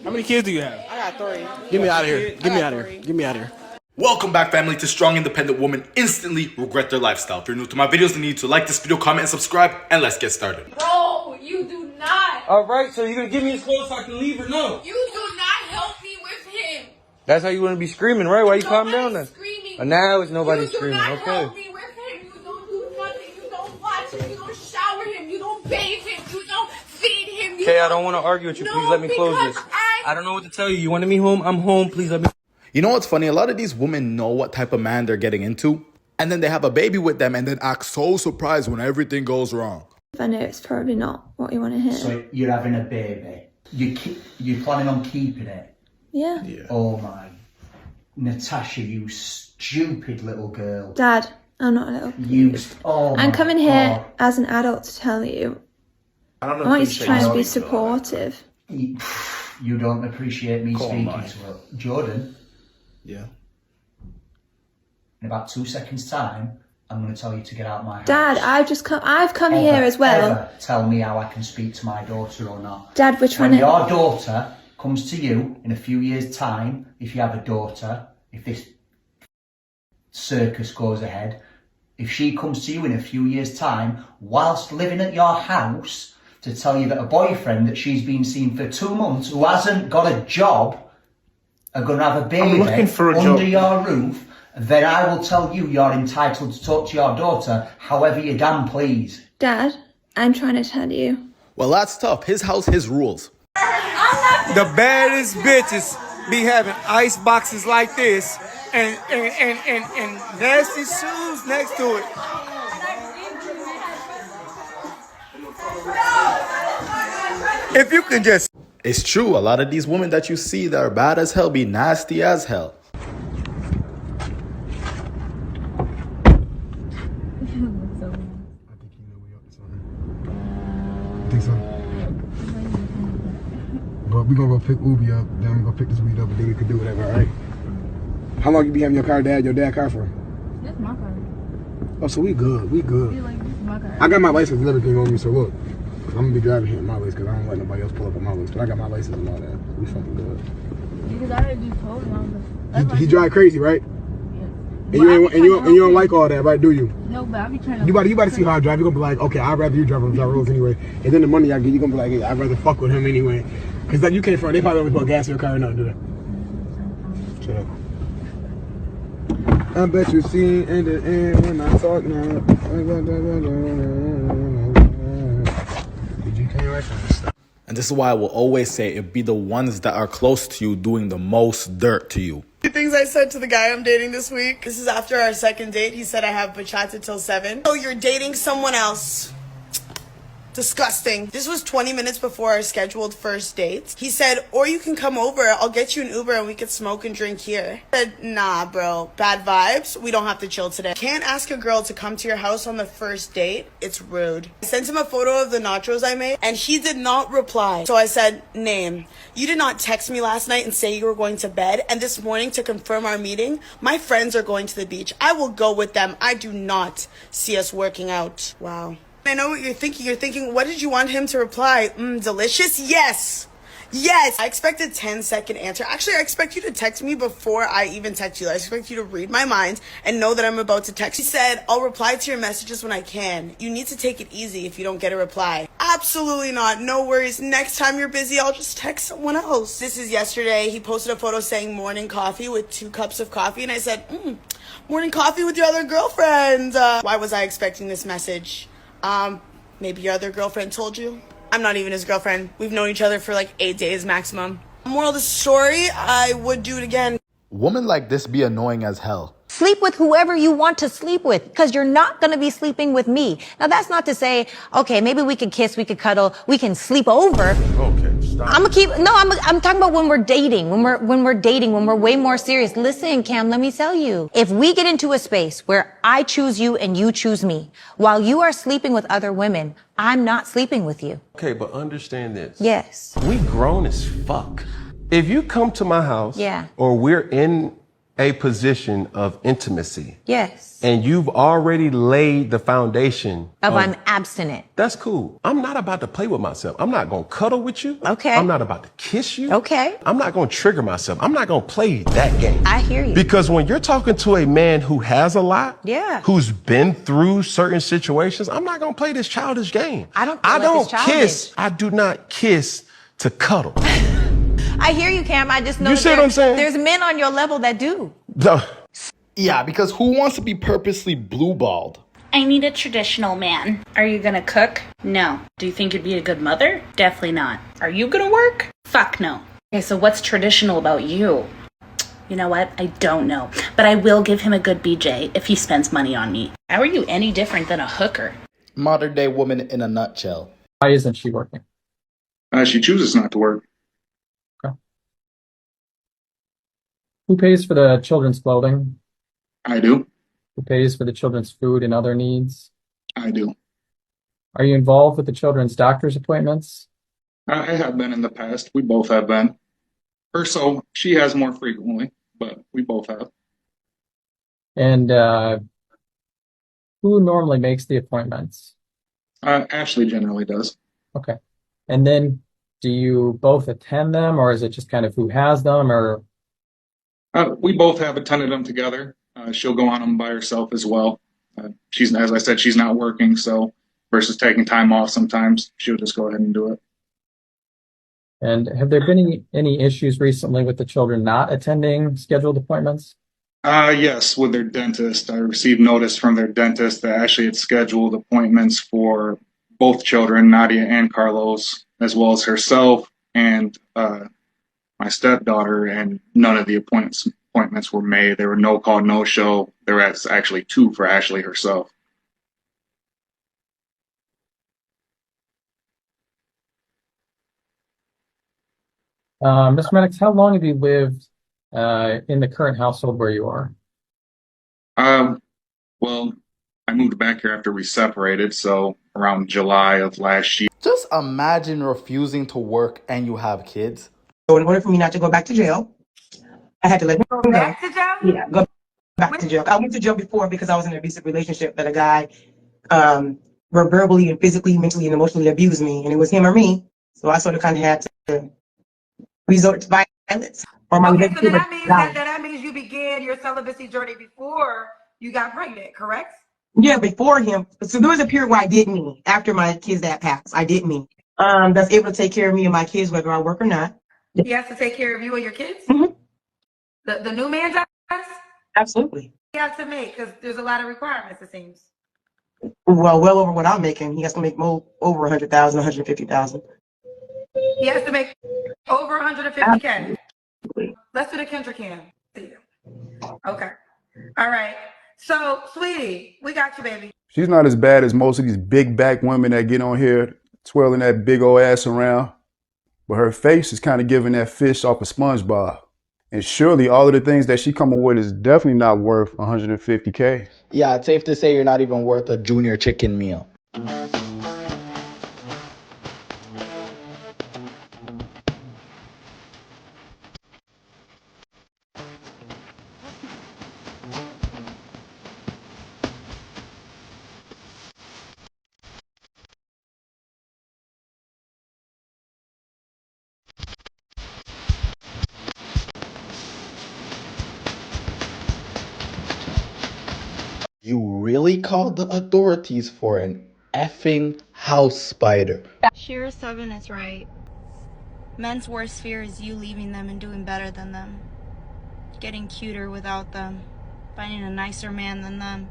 How many kids do you have? I got 3. Get me out of here. Get me out of here. Get me out of here. Welcome back, family, to Strong Independent Women Instantly Regret Their Lifestyle. If you're new to my videos, you need to like this video, comment, and subscribe, and let's get started. Bro, you do not. Alright, so you're gonna give me his clothes so I can leave or no? You do not help me with him. That's how you wanna be screaming, right? Why you calm down then? Screaming. Now it's nobody you screaming, do not okay. help me with him. You don't do nothing. You don't watch him. You don't shower him. You don't bathe him. You don't feed him. Okay, I don't wanna argue with you. Please let me close this. I don't know what to tell you. You wanted me home? I'm home. Please let me. You know what's funny? A lot of these women know what type of man they're getting into, and then they have a baby with them and then act so surprised when everything goes wrong. I know it's probably not what you want to hear. So you're having a baby. You're planning on keeping it? Yeah. Oh my. Natasha, you stupid little girl. Dad, I'm not a little kid. I'm coming here as an adult to tell you. I want you to try and be supportive. You don't appreciate me speaking to her. Jordan? Yeah? In about 2 seconds' time, I'm going to tell you to get out of my house. Dad, I've come here as well. Ever tell me how I can speak to my daughter or not. Dad, we're trying when to... your daughter comes to you in a few years' time, if you have a daughter, if this circus goes ahead, if she comes to you in a few years' time, whilst living at your house, to tell you that a boyfriend that she's been seeing for 2 months, who hasn't got a job, are going to have a baby under your roof, then I will tell you you're entitled to talk to your daughter however you damn please. Dad, I'm trying to tell you. Well, that's tough. His house, his rules. The baddest bitches be having ice boxes like this and nasty shoes next to it. If you can just... It's true. A lot of these women that you see that are bad as hell be nasty as hell. I think you know we up to something. You think so? But we gonna go pick Ubi up, then we gonna pick this weed up, and then we can do whatever, alright? How long you be having your car, Dad? Your dad car for? That's my car. Oh, so we good. We good. Feel like this is my car. I got my license and everything on me, so look. I'm gonna be driving here on my race because I don't let nobody else pull up on my race. But I got my license and all that. We fucking good. Because I already just told him. He drive crazy, right? Yeah. And you don't like all that, right? Do you? No, but I be trying to. You about to see how I drive. You're gonna be like, okay, I'd rather you drive on the roads anyway. And then the money I get, you're gonna be like, hey, I'd rather fuck with him anyway. Cause like you can't front. They probably only put gas in your car or nothing, do they? Shut up. I bet you see in the end when I talk now. And this is why I will always say it be the ones that are close to you doing the most dirt to you. The things I said to the guy I'm dating this week. This is after our second date. He said I have bachata till 7. Oh, you're dating someone else. Disgusting. This was 20 minutes before our scheduled first date. He said, or you can come over. I'll get you an Uber and we could smoke and drink here. I said, nah, bro. Bad vibes. We don't have to chill today. Can't ask a girl to come to your house on the first date. It's rude. I sent him a photo of the nachos I made and he did not reply. So I said, name. You did not text me last night and say you were going to bed. And this morning to confirm our meeting, my friends are going to the beach. I will go with them. I do not see us working out. Wow. I know what you're thinking. You're thinking, what did you want him to reply? Delicious? Yes. Yes. I expect a 10-second answer. Actually, I expect you to text me before I even text you. I expect you to read my mind and know that I'm about to text. He said, I'll reply to your messages when I can. You need to take it easy if you don't get a reply. Absolutely not. No worries. Next time you're busy, I'll just text someone else. This is yesterday. He posted a photo saying morning coffee with 2 cups of coffee. And I said, morning coffee with your other girlfriend. Why was I expecting this message? Maybe your other girlfriend told you. I'm not even his girlfriend. We've known each other for like 8 days maximum. Moral of the story, I would do it again. Women like this be annoying as hell. Sleep with whoever you want to sleep with, because you're not going to be sleeping with me. Now, that's not to say, okay, maybe we could kiss, we could cuddle, we can sleep over. Okay, stop. I'm talking about when we're dating, when we're way more serious. Listen, Cam, let me tell you. If we get into a space where I choose you and you choose me, while you are sleeping with other women, I'm not sleeping with you. Okay, but understand this. Yes. We grown as fuck. If you come to my house, Yeah. or we're in a position of intimacy. Yes. And you've already laid the foundation I'm abstinent. That's cool. I'm not about to play with myself. I'm not going to cuddle with you. Okay. I'm not about to kiss you. Okay. I'm not going to trigger myself. I'm not going to play that game. I hear you. Because when you're talking to a man who has a lot, Yeah. who's been through certain situations, I'm not going to play this childish game. I don't kiss. I do not kiss to cuddle. I hear you, Cam. I just know You see what I'm saying? There's men on your level that do. Yeah, because who wants to be purposely blue-balled? I need a traditional man. Are you gonna cook? No. Do you think you'd be a good mother? Definitely not. Are you gonna work? Fuck no. Okay, so what's traditional about you? You know what? I don't know. But I will give him a good BJ if he spends money on me. How are you any different than a hooker? Modern day woman in a nutshell. Why isn't she working? She chooses not to work. Okay. Who pays for the children's clothing? I do. Who pays for the children's food and other needs? I do. Are you involved with the children's doctor's appointments? I have been in the past. We both have been. Or so she has more frequently, but we both have. And who normally makes the appointments? Ashley generally does. Okay. And then do you both attend them, or is it just kind of who has them, or? We both have attended them together. She'll go on them by herself as well. As I said, she's not working, so versus taking time off sometimes, she'll just go ahead and do it. And have there been any issues recently with the children not attending scheduled appointments? Yes, with their dentist. I received notice from their dentist that Ashley had scheduled appointments for both children, Nadia and Carlos, as well as herself and my stepdaughter, and none of the appointments were made. There were no call, no show. There were actually 2 for Ashley herself. Mr. Maddox, how long have you lived in the current household where you are? Well, I moved back here after we separated, so around July of last year. Just imagine refusing to work and you have kids. So in order for me not to go back to jail, I had to let him go. Back to jail? Yeah, go back to jail. I went to jail before because I was in an abusive relationship that a guy verbally and physically, mentally, and emotionally abused me, and it was him or me. So I sort of kind of had to resort to violence. Or my Okay, so that means you began your celibacy journey before you got pregnant, correct? Yeah, before him. So there was a period where I did me after my kid's dad passed. I did me. That's able to take care of me and my kids whether I work or not. He has to take care of you and your kids? Mm-hmm. The new man does? Absolutely. He has to make, because there's a lot of requirements, it seems. Well over what I'm making. He has to make over 100,000, 150,000. He has to make over 150K. Let's do the Kendrick can. Okay. All right. So, sweetie, we got you, baby. She's not as bad as most of these big back women that get on here twirling that big old ass around. But her face is kind of giving that fish off of SpongeBob. And surely all of the things that she coming with is definitely not worth 150K. Yeah, it's safe to say you're not even worth a junior chicken meal. You really called the authorities for an effing house spider. Shira 7 is right. Men's worst fear is you leaving them and doing better than them. Getting cuter without them. Finding a nicer man than them.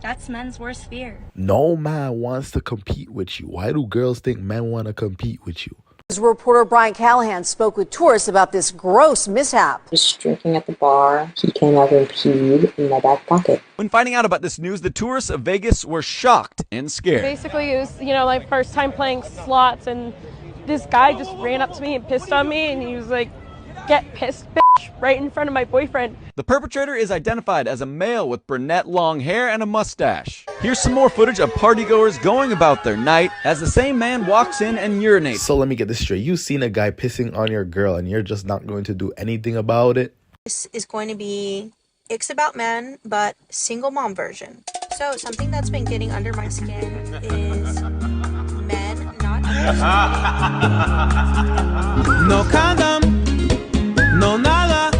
That's men's worst fear. No man wants to compete with you. Why do girls think men want to compete with you? Reporter Brian Callahan spoke with tourists about this gross mishap. Just drinking at the bar, he came over and peed in my back pocket. When finding out about this news, the tourists of Vegas were shocked and scared. Basically, it was, my first time playing slots, and this guy just ran up to me and pissed on me, and he was like, "Get pissed, bitch," right in front of my boyfriend. The perpetrator is identified as a male with brunette long hair and a mustache. Here's some more footage of partygoers going about their night as the same man walks in and urinates. So let me get this straight. You've seen a guy pissing on your girl and you're just not going to do anything about it? This is going to be Icks About Men, but single mom version. So something that's been getting under my skin is men not No condom, no nada,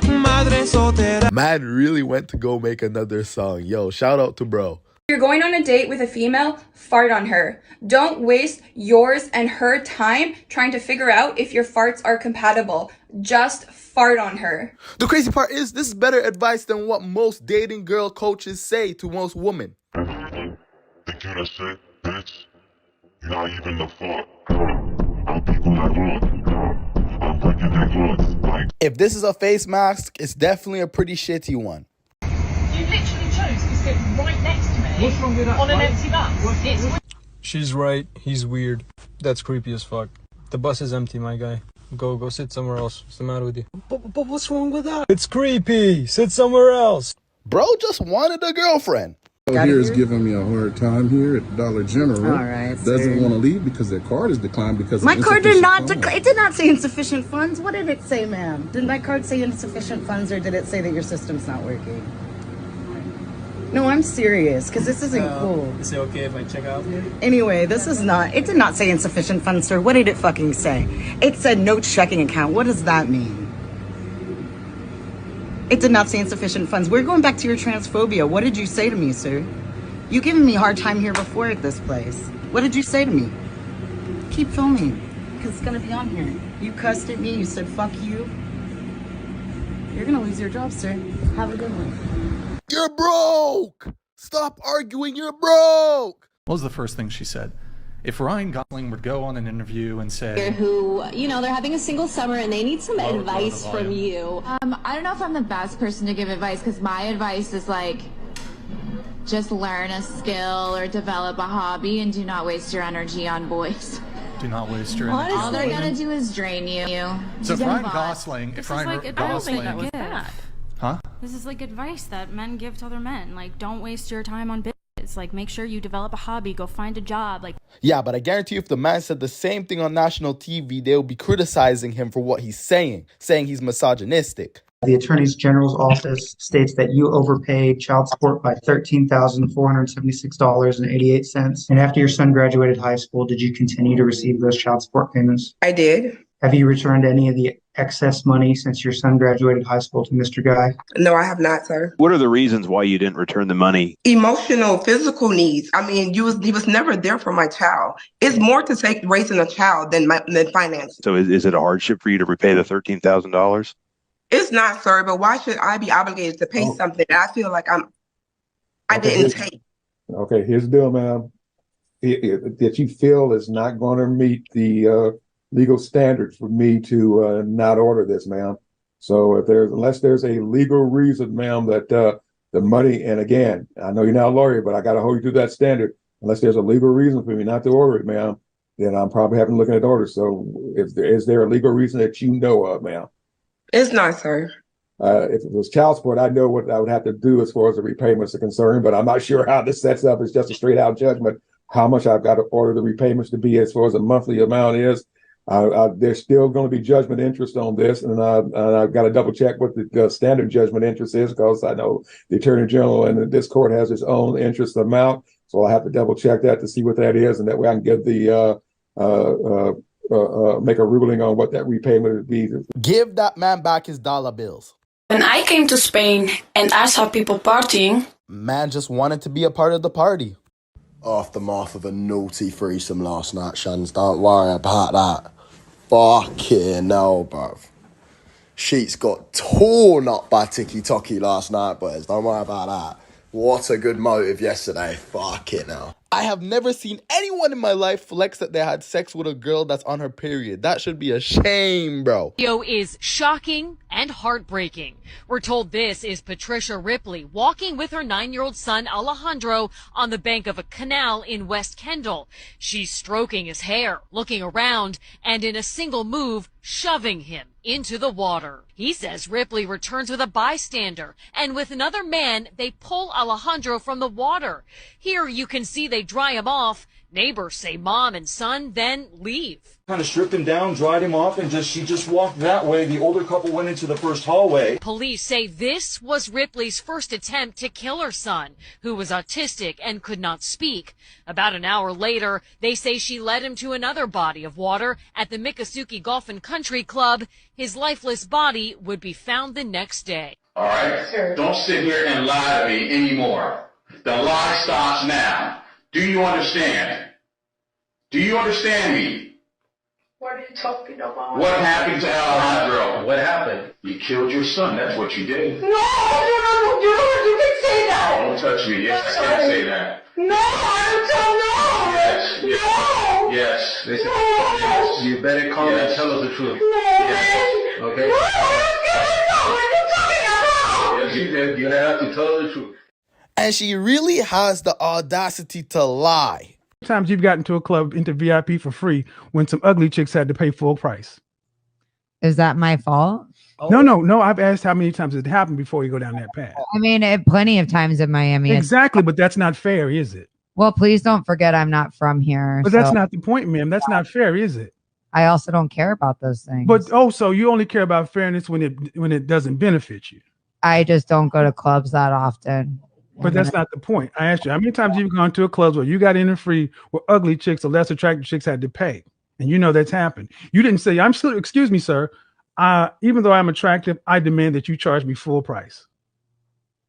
madre soltera. Man really went to go make another song. Yo, shout out to bro. If you're going on a date with a female, fart on her. Don't waste yours and her time trying to figure out if your farts are compatible. Just fart on her. The crazy part is, this is better advice than what most dating girl coaches say to most women. Think you the shit, bitch? You're not even the fuck. I'm people that look. I'm breaking their looks. Like, if this is a face mask, it's definitely a pretty shitty one. You literally chose to sit right next to me. What's wrong with that? On an empty bus. She's right. He's weird. That's creepy as fuck. The bus is empty, my guy. Go sit somewhere else. What's the matter with you? But what's wrong with that? It's creepy. Sit somewhere else. Bro just wanted a girlfriend. Here is giving me a hard time here at Dollar General. All right, doesn't sir. want to leave because their card is declined because My of card did not insufficient declare. It did not say insufficient funds. What did it say, ma'am? Did my card say insufficient funds, or did it say that your system's not working? No, I'm serious, because this isn't cool. Is it okay if I check out here? Anyway, this is not. It did not say insufficient funds, sir. What did it fucking say? It said no checking account. What does that mean? It did not say insufficient funds. We're going back to your transphobia. What did you say to me, sir? You giving me a hard time here before at this place. What did you say to me? Keep filming, because it's going to be on here. You cussed at me. You said, fuck you. You're going to lose your job, sir. Have a good one. You're broke! Stop arguing, you're broke! What was the first thing she said? If Ryan Gosling would go on an interview and say, who, you know, they're having a single summer and they need some advice from you. I don't know if I'm the best person to give advice, because my advice is like, just learn a skill or develop a hobby and do not waste your energy on boys. do not waste your energy. All they're gonna do is drain you. So if Just Ryan bot. Gosling, if This is Ryan like advice Gosling, that was bad. huh? This is like advice that men give to other men. Like, don't waste your time on bitches. Like, make sure you develop a hobby. Go find a job. Like, Yeah, but I guarantee you if the man said the same thing on national TV, they'll be criticizing him for what he's saying he's misogynistic. The Attorney General's office states that you overpaid child support by $13,476.88. And after your son graduated high school, did you continue to receive those child support payments? I did. Have you returned any of the excess money since your son graduated high school to Mr. Guy? No, I have not, sir. What are the reasons why you didn't return the money? Emotional, physical needs. I mean, he was never there for my child. It's more to take raising a child than finance. So is it a hardship for you to repay the $13,000? It's not, sir, but why should I be obligated to pay something that I feel like I didn't take? Okay, here's the deal, ma'am. That you feel is not going to meet the legal standards for me to not order this, ma'am. So unless there's a legal reason, ma'am, that the money, and again, I know you're not a lawyer, but I got to hold you to that standard. Unless there's a legal reason for me not to order it, ma'am, then I'm probably having to look at orders. So is there a legal reason that you know of, ma'am? It's not, sir. If it was child support, I know what I would have to do as far as the repayments are concerned, but I'm not sure how this sets up. It's just a straight out judgment, how much I've got to order the repayments to be as far as the monthly amount is. There's still going to be judgment interest on this, and I've got to double check what the standard judgment interest is, because I know the Attorney General and this court has its own interest amount. So I'll have to double check that to see what that is, and that way I can give the make a ruling on what that repayment would be. Give that man back his dollar bills. When I came to Spain and I saw people partying, man just wanted to be a part of the party. Aftermath of a naughty threesome last night, Shans. Don't worry about that. Fucking hell, bruv. Sheets got torn up by Tiki Toki last night, boys. Don't worry about that. What a good motive yesterday. Fucking hell. I have never seen anyone in my life flex that they had sex with a girl that's on her period. That should be a shame, bro. Video is shocking and heartbreaking. We're told this is Patricia Ripley walking with her 9-year-old son Alejandro on the bank of a canal in West Kendall. She's stroking his hair, looking around, and in a single move, shoving him into the water. He says Ripley returns with a bystander, and with another man, they pull Alejandro from the water. Here you can see they dry him off. Neighbors say mom and son then leave. Kind of stripped him down, dried him off, and she just walked that way. The older couple went into the first hallway. Police say this was Ripley's first attempt to kill her son, who was autistic and could not speak. About an hour later, they say she led him to another body of water at the Miccosukee Golf and Country Club. His lifeless body would be found the next day. All right? Sure. Don't sit here and lie to me anymore. The lie stops now. Do you understand? Do you understand me? What are you talking about? What happened to Alejandro? What happened? You killed your son. That's what you did. No, you can say that. Don't touch me. Yes, I can say that. No, I don't know. Yes. No. Yes. Listen, Yes. you better come and tell us the truth. No, Yes. Okay? No, what are you talking about? Yes, you're gonna have to tell us the truth. And she really has the audacity to lie. Times you've gotten to a club into VIP for free when some ugly chicks had to pay full price. Is that my fault? No. I've asked how many times it happened before you go down that path. I mean, plenty of times in Miami. Exactly, but that's not fair, is it? Well, please don't forget I'm not from here. But that's not the point, ma'am. That's not fair, is it? I also don't care about those things. But so you only care about fairness when it doesn't benefit you. I just don't go to clubs that often. But that's not the point. I asked you, how many times you've gone to a club where you got in for free, where ugly chicks or less attractive chicks had to pay? And you know that's happened. You didn't say, excuse me, sir. Even though I'm attractive, I demand that you charge me full price.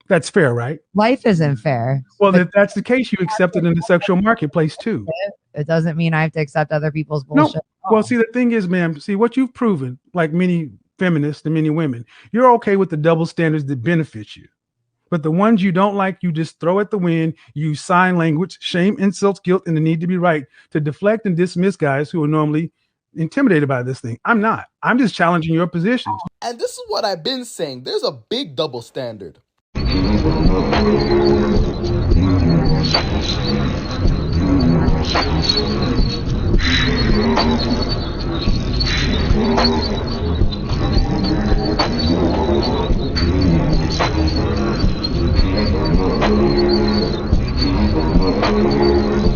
That's fair, right? Life isn't fair. Well, if that's the case, you accept it in the sexual marketplace too. It doesn't mean I have to accept other people's bullshit. No. Well, see, the thing is, ma'am, what you've proven, like many feminists and many women, you're okay with the double standards that benefit you. But the ones you don't like, you just throw at the wind, use sign language, shame, insults, guilt, and the need to be right to deflect and dismiss guys who are normally intimidated by this thing. I'm not. I'm just challenging your positions. And this is what I've been saying. There's a big double standard.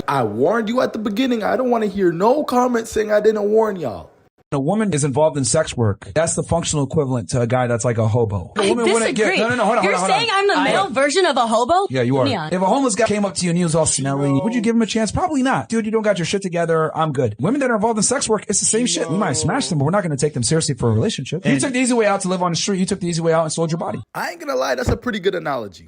I warned you at the beginning. I don't want to hear no comments saying I didn't warn y'all. A woman is involved in sex work. That's the functional equivalent to a guy that's like a hobo. I disagree. Hold on. You're saying I'm the male version of a hobo? Yeah, you are. Neon. If a homeless guy came up to you and he was all smelly, would you give him a chance? Probably not. Dude, you don't got your shit together. I'm good. Women that are involved in sex work, it's the same shit. We might smash them, but we're not going to take them seriously for a relationship. You took the easy way out to live on the street. You took the easy way out and sold your body. I ain't gonna lie, that's a pretty good analogy.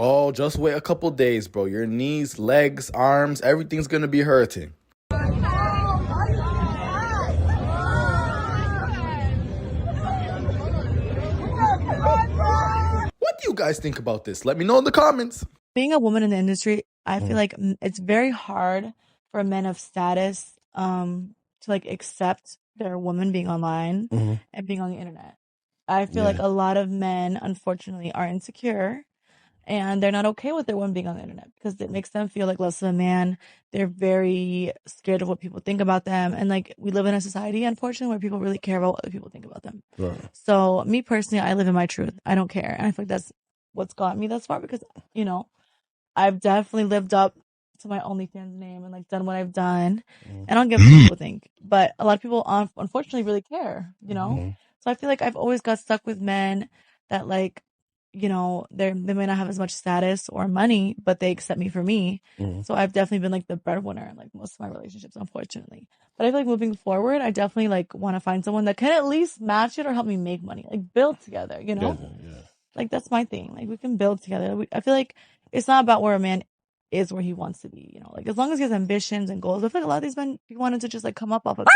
Oh, just wait a couple days, bro. Your knees, legs, arms, everything's gonna be hurting. What do you guys think about this? Let me know in the comments. Being a woman in the industry, I feel like it's very hard for men of status to like accept their woman being online and being on the internet. I feel like a lot of men, unfortunately, are insecure. And they're not okay with their woman being on the internet because it makes them feel like less of a man. They're very scared of what people think about them. And like we live in a society, unfortunately, where people really care about what other people think about them. Right. So me personally, I live in my truth. I don't care. And I feel like that's what's got me thus far because, you know, I've definitely lived up to my OnlyFans name and like done what I've done. I don't give a what people think. But a lot of people unfortunately really care, you know? So I feel like I've always got stuck with men that like, you know, they may not have as much status or money, but they accept me for me. So I've definitely been like the breadwinner in like most of my relationships, unfortunately. But I feel like moving forward, I definitely like want to find someone that can at least match it or help me make money, like build together, you know? Like that's my thing. Like we can build together. I feel like it's not about where a man is where he wants to be, you know, like as long as he has ambitions and goals. I feel like a lot of these men wanted to just like come up off of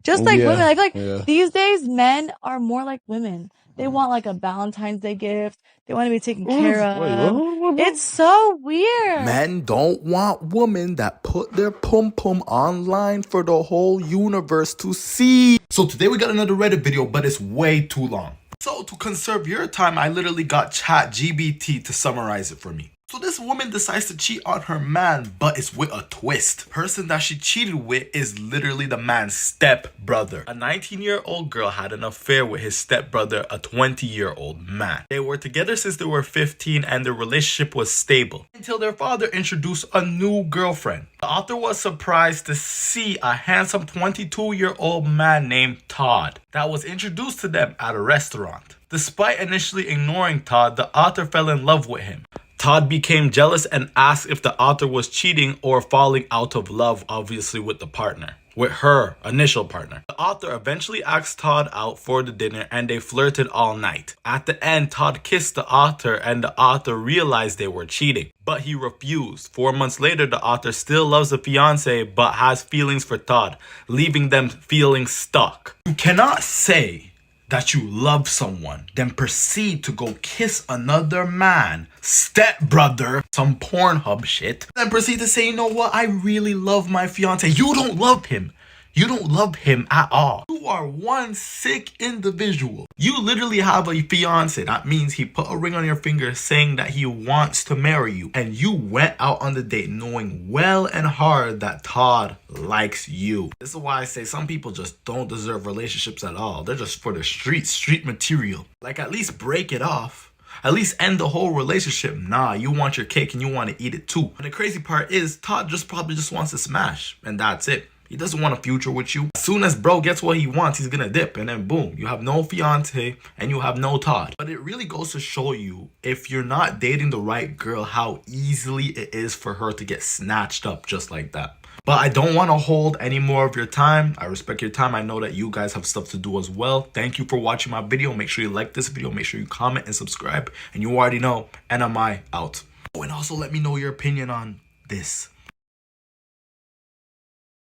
just like women. I feel like these days men are more like women. They want like a Valentine's Day gift. They want to be taken care of. It's so weird. Men don't want women that put their pum-pum online for the whole universe to see. So today we got another Reddit video, but it's way too long. So to conserve your time, I literally got ChatGPT to summarize it for me. So this woman decides to cheat on her man, but it's with a twist. Person that she cheated with is literally the man's stepbrother. A 19-year-old girl had an affair with his stepbrother, a 20-year-old man. They were together since they were 15 and their relationship was stable until their father introduced a new girlfriend. The author was surprised to see a handsome 22-year-old man named Todd that was introduced to them at a restaurant. Despite initially ignoring Todd, the author fell in love with him. Todd became jealous and asked if the author was cheating or falling out of love, obviously with her initial partner. The author eventually asked Todd out for the dinner and they flirted all night. At the end, Todd kissed the author and the author realized they were cheating, but he refused. 4 months later, the author still loves the fiance but has feelings for Todd, leaving them feeling stuck. You cannot say that you love someone, then proceed to go kiss another man, stepbrother, some Pornhub shit, then proceed to say, you know what, I really love my fiance. You don't love him. You don't love him at all. You are one sick individual. You literally have a fiance. That means he put a ring on your finger saying that he wants to marry you. And you went out on the date knowing well and hard that Todd likes you. This is why I say some people just don't deserve relationships at all. They're just for the street material. Like, at least break it off. At least end the whole relationship. Nah, you want your cake and you want to eat it too. And the crazy part is Todd probably just wants to smash. And that's it. He doesn't want a future with you. As soon as bro gets what he wants, he's gonna dip, and then boom, you have no fiance and you have no Todd. But it really goes to show you, if you're not dating the right girl, how easily it is for her to get snatched up just like that. But I don't want to hold any more of your time. I respect your time. I know that you guys have stuff to do as well. Thank you for watching my video. Make sure you like this video. Make sure you comment and subscribe. And you already know, NMI out. Oh, and also let me know your opinion on this.